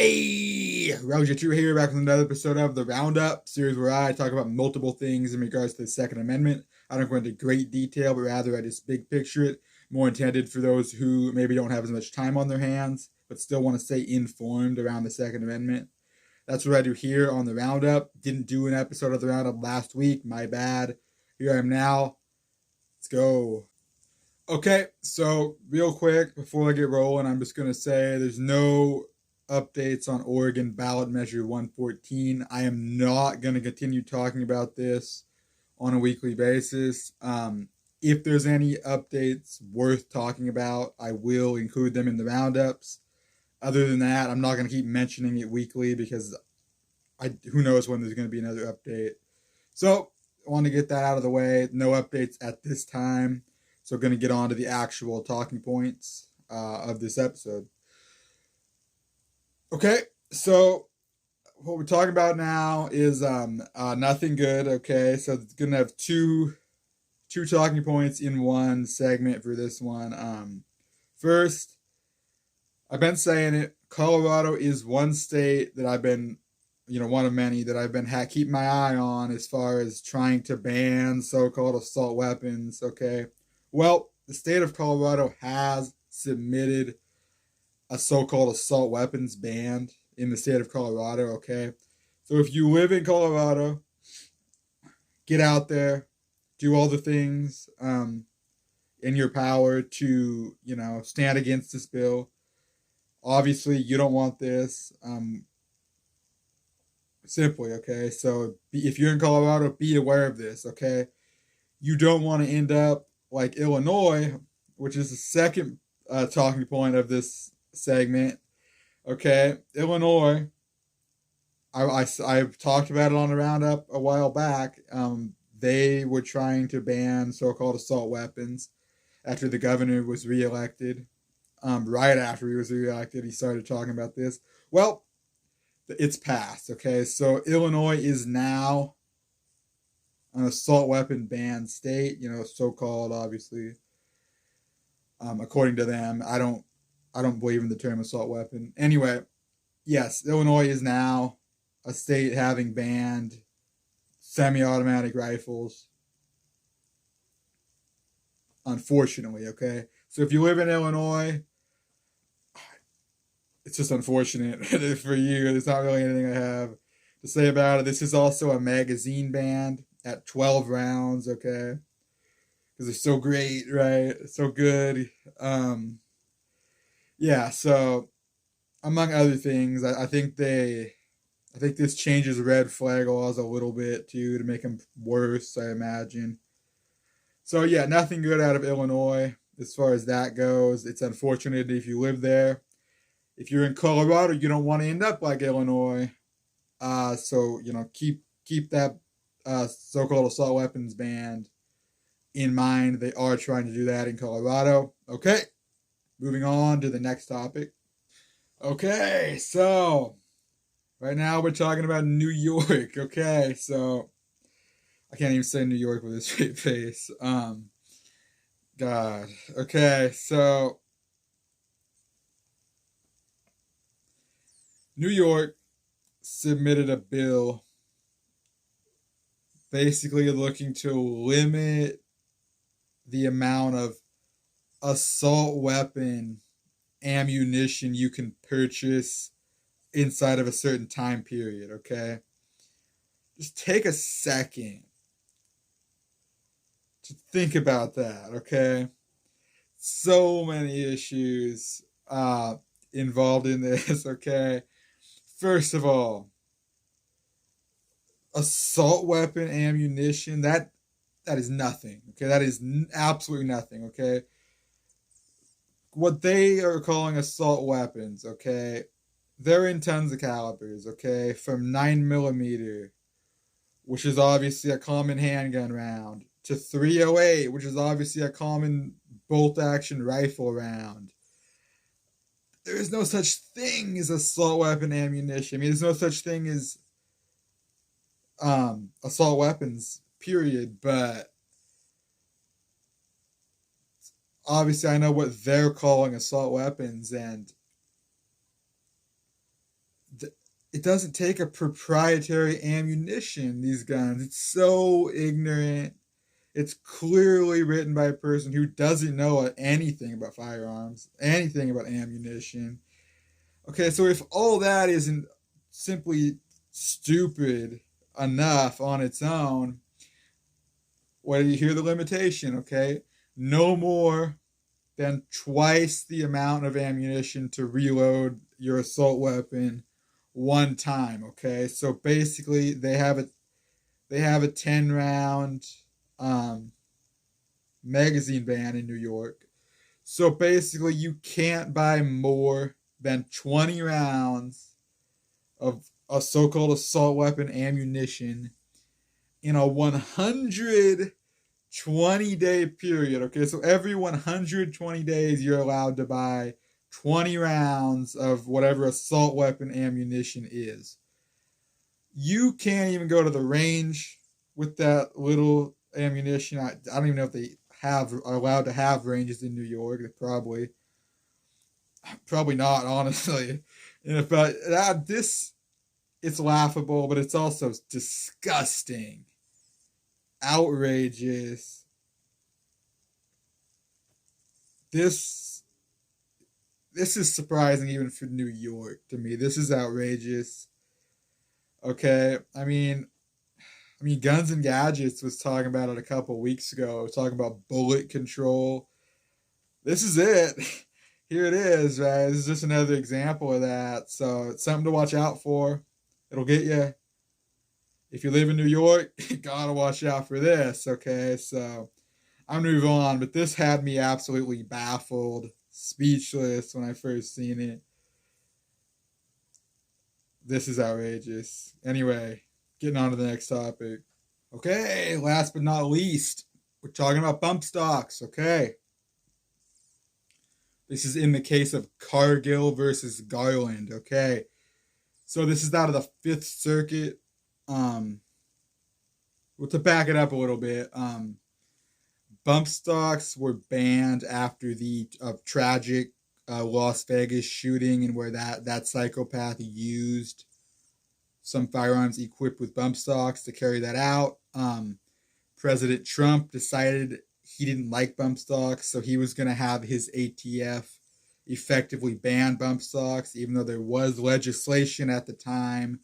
Hey, Roger True here, back with another episode of the Roundup series where I talk about multiple things in regards to the Second Amendment. I don't go into great detail, but rather I just big picture it, more intended for those who maybe don't have as much time on their hands, but still want to stay informed around the Second Amendment. That's what I do here on the Roundup. Didn't do an episode of the Roundup last week, my bad. Here I am now. Let's go. Okay, so real quick before I get rolling, I'm just going to say there's no updates on Oregon ballot measure 114. I am not going to continue talking about this on a weekly basis. If there's any updates worth talking about, I will include them in the roundups. Other than that, I'm not going to keep mentioning it weekly because who knows when there's going to be another update. So I want to get that out of the way. No updates at this time. So going to get on to the actual talking points of this episode. Okay, so what we're talking about now is nothing good. Okay, so it's gonna have two talking points in one segment for this one. First, I've been saying it. Colorado is one state that I've been, one of many that I've been keeping my eye on as far as trying to ban so-called assault weapons. Okay, well, the state of Colorado has submitted a so-called assault weapons ban in the state of Colorado. Okay, so if you live in Colorado, get out there, do all the things in your power to stand against this bill. Obviously, you don't want this. Simply, okay. So if you're in Colorado, be aware of this. Okay, you don't want to end up like Illinois, which is the second talking point of this segment. Okay, Illinois. I've talked about it on the roundup a while back. They were trying to ban so-called assault weapons after the governor was reelected. Right after he was reelected, he started talking about this. Well, it's passed. Okay, so Illinois is now an assault weapon banned state. So-called, obviously. According to them, I don't believe in the term assault weapon. Anyway, yes, Illinois is now a state having banned semi-automatic rifles. Unfortunately, okay. So if you live in Illinois, it's just unfortunate for you. There's not really anything I have to say about it. This is also a magazine ban at 12 rounds, okay? Because they're so great, right? So good. Yeah, so among other things, I think this changes red flag laws a little bit too to make them worse, I imagine. So yeah, nothing good out of Illinois as far as that goes. It's unfortunate if you live there. If you're in Colorado, you don't want to end up like Illinois. So keep that so-called assault weapons ban in mind. They are trying to do that in Colorado. Okay, moving on to the next topic. Okay, so right now we're talking about New York. Okay, so I can't even say New York with a straight face. God. Okay, so New York submitted a bill basically looking to limit the amount of assault weapon ammunition you can purchase inside of a certain time period, okay? Just take a second to think about that, okay? So many issues involved in this, okay? First of all, assault weapon ammunition, that is nothing, okay? That is absolutely nothing, okay? What they are calling assault weapons, okay? They're in tons of calibers, okay? From 9mm, which is obviously a common handgun round, to 308, which is obviously a common bolt action rifle round. There is no such thing as assault weapon ammunition. I mean, there's no such thing as assault weapons, period. But obviously, I know what they're calling assault weapons, and it doesn't take a proprietary ammunition, these guns. It's so ignorant. It's clearly written by a person who doesn't know anything about firearms, anything about ammunition. Okay, so if all that isn't simply stupid enough on its own, well, you hear the limitation, okay? No more than twice the amount of ammunition to reload your assault weapon one time, okay? So basically they have a 10 round um, magazine ban in New York. So basically you can't buy more than 20 rounds of a so-called assault weapon ammunition in a 120-day period. Okay, so every 120 days you're allowed to buy 20 rounds of whatever assault weapon ammunition is. You can't even go to the range with that little ammunition. I don't even know if they are allowed to have ranges in New York. They probably not, honestly. But this, it's laughable, but it's also disgusting, outrageous. This this is surprising even for New York to me. This is outrageous. Okay, I mean, Guns and Gadgets was talking about it a couple weeks ago. Talking about bullet control. This is it. Here it is, right? This is just another example of that. So it's something to watch out for. It'll get you. If you live in New York, you gotta watch out for this. Okay, so I'm gonna move on, but this had me absolutely baffled, speechless when I first seen it. This is outrageous. Anyway, getting on to the next topic. Okay, last but not least, we're talking about bump stocks. Okay, this is in the case of Cargill versus Garland. Okay, so this is out of the Fifth Circuit. Um, well, to back it up a little bit, bump stocks were banned after the tragic Las Vegas shooting, and where that psychopath used some firearms equipped with bump stocks to carry that out. President Trump decided he didn't like bump stocks, so he was going to have his ATF effectively ban bump stocks, even though there was legislation at the time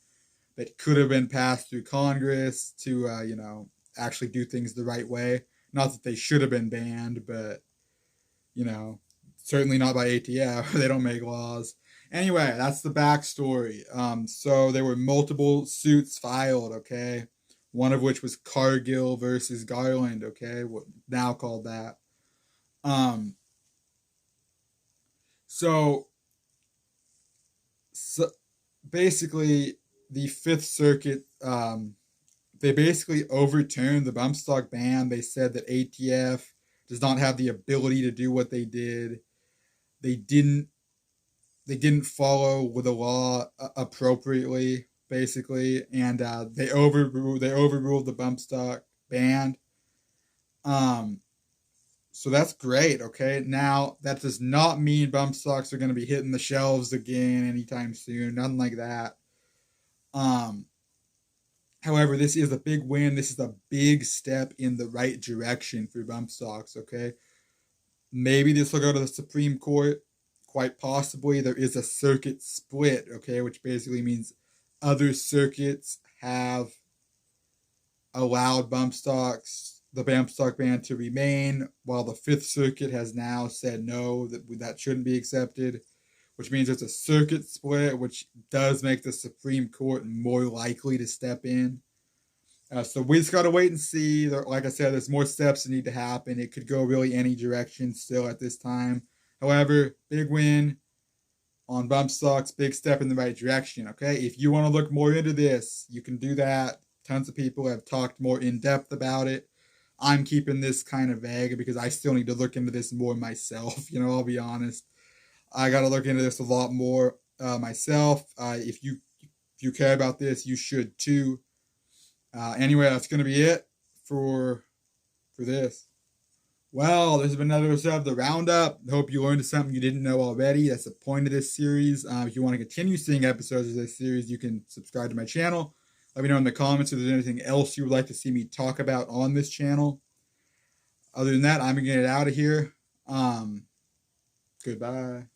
that could have been passed through Congress to, actually do things the right way. Not that they should have been banned, but, you know, certainly not by ATF. They don't make laws. Anyway, that's the backstory. So there were multiple suits filed, okay? One of which was Cargill versus Garland, okay? What now called that. Um, so, so basically, the Fifth Circuit, they basically overturned the bump stock ban. They said that ATF does not have the ability to do what they did. They didn't they didn't follow the law appropriately, basically, and they overruled the bump stock ban. Um, so that's great. Okay, now that does not mean bump stocks are going to be hitting the shelves again anytime soon. Nothing like that. Um, However, this is a big win. This is a big step in the right direction for bump stocks. Okay, maybe this will go to the Supreme Court. Quite possibly, there is a circuit split. Okay, which basically means other circuits have allowed the bump stock ban to remain, while the Fifth Circuit has now said no, that shouldn't be accepted, which means it's a circuit split, which does make the Supreme Court more likely to step in. So we just got to wait and see. Like I said, there's more steps that need to happen. It could go really any direction still at this time. However, big win on bump stocks, big step in the right direction. Okay, if you want to look more into this, you can do that. Tons of people have talked more in depth about it. I'm keeping this kind of vague because I still need to look into this more myself. I'll be honest. I got to look into this a lot more myself. If you care about this, you should too. Anyway, that's going to be it for this. Well, this has been another episode of the Roundup. Hope you learned something you didn't know already. That's the point of this series. If you want to continue seeing episodes of this series, you can subscribe to my channel. Let me know in the comments if there's anything else you would like to see me talk about on this channel. Other than that, I'm going to get out of here. Goodbye.